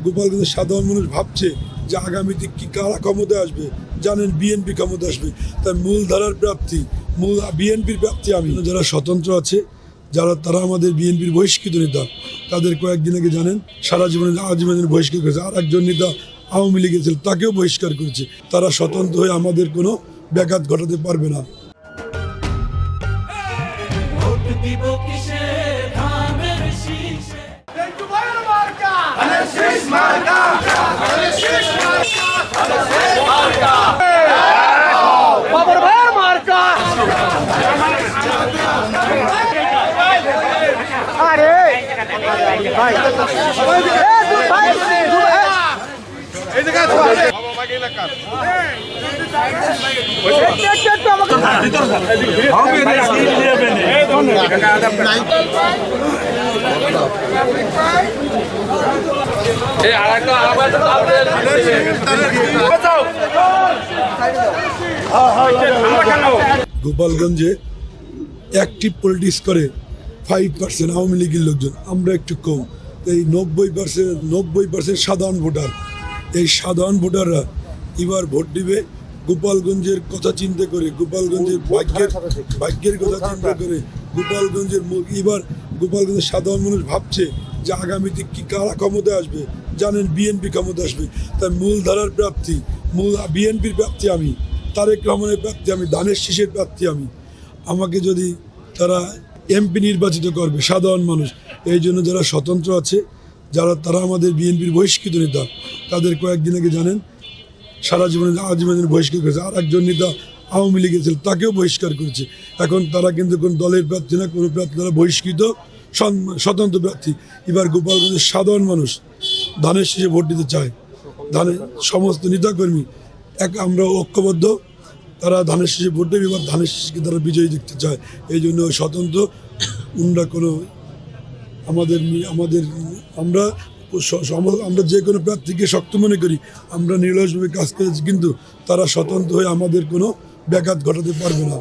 গোপালগঞ্জের সাধারণ মানুষ ভাবছে যে আগামীতে কি কারা ক্ষমতায় আসবে, জানেন বিএনপি ক্ষমতা আসবে। তাই মূলধারার প্রার্থী বিএনপির প্রার্থী আমি। যারা স্বতন্ত্র আছে তারা আমাদের বিএনপির বহিষ্কৃত নেতা, তাদের কয়েকদিন আগে জানেন সারা আজীবনের বহিষ্কার করেছে। আর একজন নেতা আওয়ামী লীগের ছিল, তাকেও বহিষ্কার করেছে। তারা স্বতন্ত্র হয়ে আমাদের কোনো ব্যাঘাত ঘটাতে পারবে না। গোপালগঞ্জে অ্যাক্টিভ পলিটিক্স করে 5% আওয়ামী লীগের লোকজন, আমরা একটু কম। এই 90% সাধারণ ভোটার। এই সাধারণ ভোটাররা এবার ভোট দিবে গোপালগঞ্জের কথা চিন্তা করে, গোপালগঞ্জের ভাগ্যের কথা চিন্তা করে। এবার গোপালগঞ্জের সাধারণ মানুষ ভাবছে যে আগামীতে কি কারা ক্ষমতায় আসবে, জানেন বিএনপি ক্ষমতা আসবে। তাই মূলধারার প্রার্থী বিএনপির প্রার্থী আমি, তারেক রহমানের প্রার্থী আমি, ধানের শীষের প্রার্থী আমি। আমাকে যদি তারা এমপি নির্বাচিত করবে সাধারণ মানুষ। এই জন্য যারা স্বতন্ত্র আছে তারা আমাদের বিএনপির বহিষ্কৃত নেতা, তাদের কয়েকদিন আগে জানেন সারা আজীবনের বহিষ্কার করেছে। আর একজন নেতা আওয়ামী লীগের ছিল, তাকেও বহিষ্কার করেছে। এখন তারা কিন্তু কোন দলের প্রার্থী না, কোনো প্রার্থী, তারা বহিষ্কৃত স্বতন্ত্র প্রার্থী। এবার গোপালগঞ্জের সাধারণ মানুষ ধানের শীষে ভোট দিতে চায়। ধানের সমস্ত নেতাকর্মী আমরা ঐক্যবদ্ধ, তারা ধানের শীষে ভোট দেবে। এবার ধানের শীষকে তারা বিজয়ী দেখতে চায়। এই জন্য স্বতন্ত্র আমরা কোনো আমরা যে কোনো প্রার্থীকে শক্ত মনে করি, আমরা নির্লসভাবে কাজ করেছি, কিন্তু তারা স্বতন্ত্র হয়ে আমাদের কোনো ব্যাঘাত ঘটাতে পারবে না।